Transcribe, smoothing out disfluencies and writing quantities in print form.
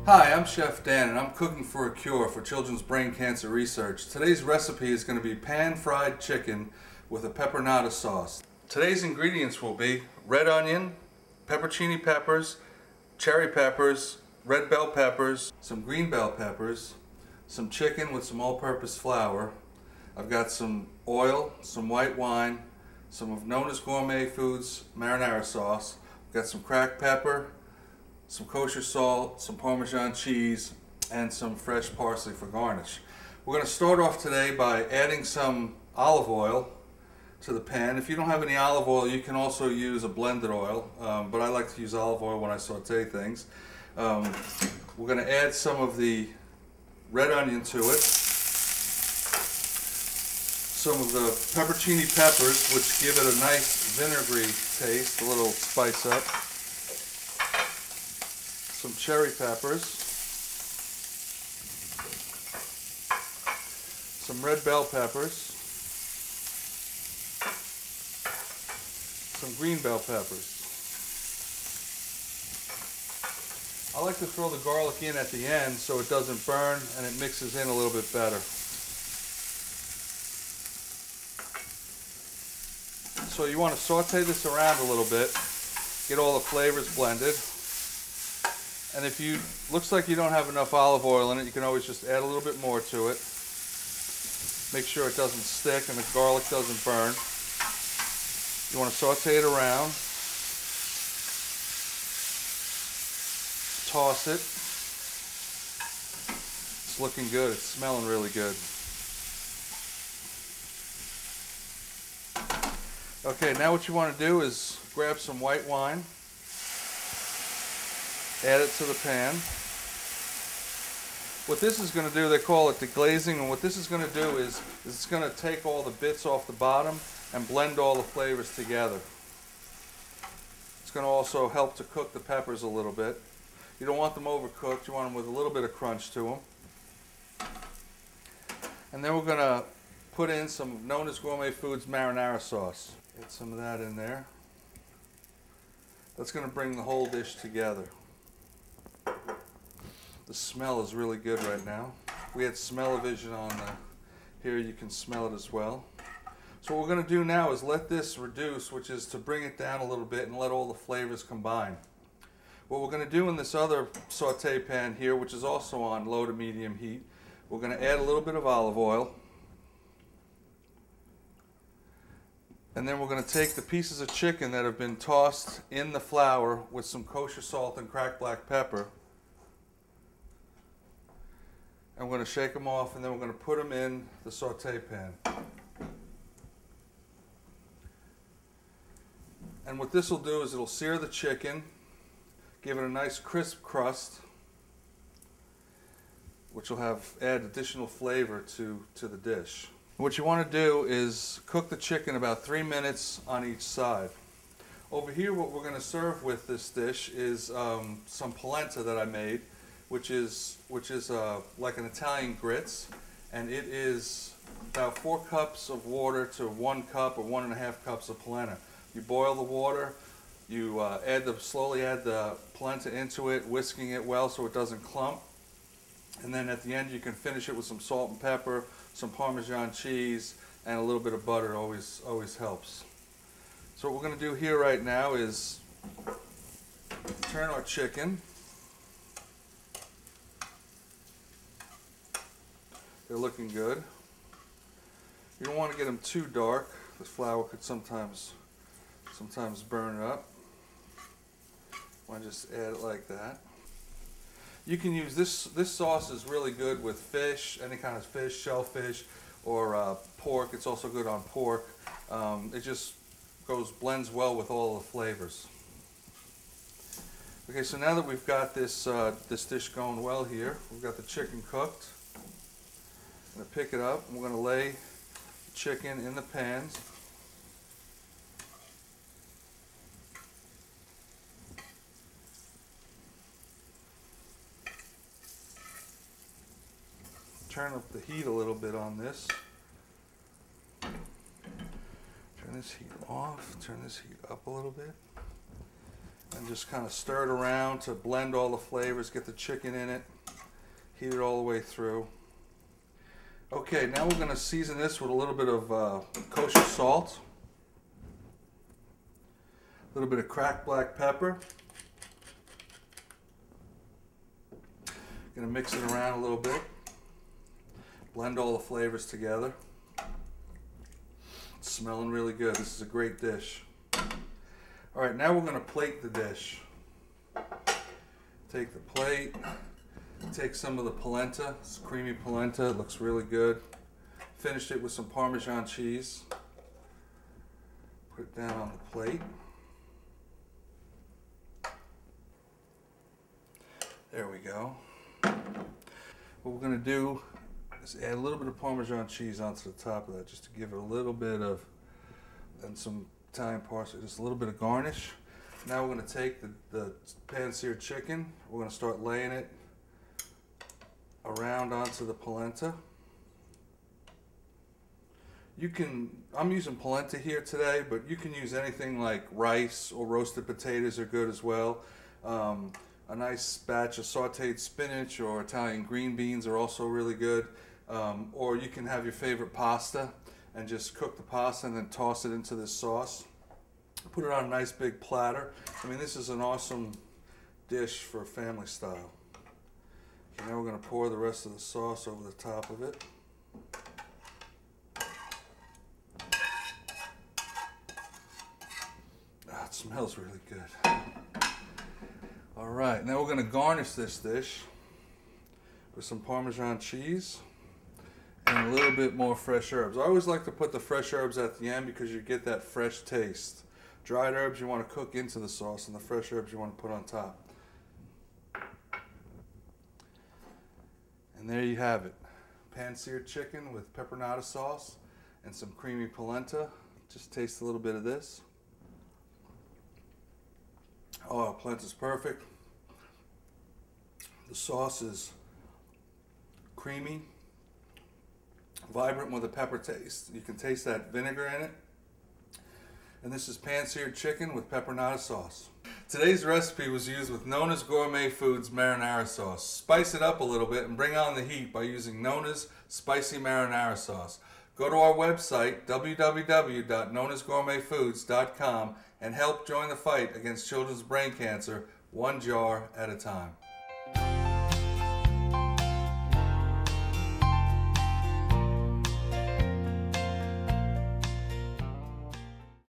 Hi, I'm Chef Dan and I'm cooking for a cure for children's brain cancer research. Today's recipe is going to be pan-fried chicken with a peperonata sauce. Today's ingredients will be red onion, peppercini peppers, cherry peppers, red bell peppers, some green bell peppers, some chicken with some all-purpose flour. I've got some oil, some white wine, some of Nona's Gourmet Foods marinara sauce. I've got some cracked pepper, some kosher salt, some Parmesan cheese, and some fresh parsley for garnish. We're going to start off today by adding some olive oil to the pan. If you don't have any olive oil, you can also use a blended oil, but I like to use olive oil when I saute things. We're going to add some of the red onion to it, some of the peppercini peppers, which give it a nice vinegary taste, a little spice up. Some cherry peppers, some red bell peppers, some green bell peppers. I like to throw the garlic in at the end so it doesn't burn and it mixes in a little bit better. So you want to saute this around a little bit, get all the flavors blended. And if you looks like you don't have enough olive oil in it, you can always just add a little bit more to it. Make sure it doesn't stick and the garlic doesn't burn. You want to saute it around. Toss it. It's looking good. It's smelling really good. Okay, now what you want to do is grab some white wine. Add it to the pan. What this is going to do, they call it deglazing, and what this is going to do is it's going to take all the bits off the bottom and blend all the flavors together. It's going to also help to cook the peppers a little bit. You don't want them overcooked, you want them with a little bit of crunch to them. And then we're going to put in some Nona's Gourmet Foods marinara sauce. Get some of that in there. That's going to bring the whole dish together. The smell is really good right now. We had smell-o-vision on here. You can smell it as well. So what we're going to do now is let this reduce, which is to bring it down a little bit and let all the flavors combine. What we're going to do in this other saute pan here, which is also on low to medium heat, we're going to add a little bit of olive oil. And then we're going to take the pieces of chicken that have been tossed in the flour with some kosher salt and cracked black pepper. And we're going to shake them off, and then we're going to put them in the saute pan. And what this will do is it'll sear the chicken, give it a nice crisp crust, which will add additional flavor to the dish. What you want to do is cook the chicken about 3 minutes on each side. Over here, what we're going to serve with this dish is some polenta that I made, which is like an Italian grits, and it is about 4 cups of water to 1 cup or 1.5 cups of polenta. You boil the water, you slowly add the polenta into it, whisking it well so it doesn't clump, and then at the end you can finish it with some salt and pepper, some Parmesan cheese, and a little bit of butter. Always helps. So what we're going to do here right now is turn our chicken. They're looking good. You don't want to get them too dark. The flour could sometimes burn up. You want to just add it like that. You can use this sauce is really good with fish, any kind of fish, shellfish, or pork. It's also good on pork. It just blends well with all the flavors. Okay, so now that we've got this dish going well here, we've got the chicken cooked. I'm going to pick it up and we're going to lay the chicken in the pans. Turn up the heat a little bit on this. Turn this heat off, turn this heat up a little bit. And just kind of stir it around to blend all the flavors, get the chicken in it, heat it all the way through. Okay, now we're going to season this with a little bit of kosher salt, a little bit of cracked black pepper. Going to mix it around a little bit, blend all the flavors together. It's smelling really good. This is a great dish. All right, now we're going to plate the dish. Take the plate, take some of the polenta. It's creamy polenta. It looks really good. Finished it with some Parmesan cheese. Put it down on the plate. There we go. What we're going to do is add a little bit of Parmesan cheese onto the top of that, just to give it a little bit of, and some Italian parsley, just a little bit of garnish. Now we're going to take the pan-seared chicken. We're going to start laying it around onto the polenta. You can, I'm using polenta here today, but you can use anything like rice or roasted potatoes are good as well. A nice batch of sauteed spinach or Italian green beans are also really good. Or you can have your favorite pasta and just cook the pasta and then toss it into this sauce. Put it on a nice big platter. I mean, this is an awesome dish for family style. Okay, now we're going to pour the rest of the sauce over the top of it. Ah, it smells really good. All right, now we're going to garnish this dish with some Parmesan cheese and a little bit more fresh herbs. I always like to put the fresh herbs at the end because you get that fresh taste. Dried herbs you want to cook into the sauce, and the fresh herbs you want to put on top. And there you have it. Pan-seared chicken with Peperonata sauce and some creamy polenta. Just taste a little bit of this. Oh, polenta's perfect. The sauce is creamy, vibrant with a pepper taste. You can taste that vinegar in it. And this is pan-seared chicken with Peperonata sauce. Today's recipe was used with Nona's Gourmet Foods marinara sauce. Spice it up a little bit and bring on the heat by using Nona's spicy marinara sauce. Go to our website, www.nonasgourmetfoods.com, and help join the fight against children's brain cancer, one jar at a time.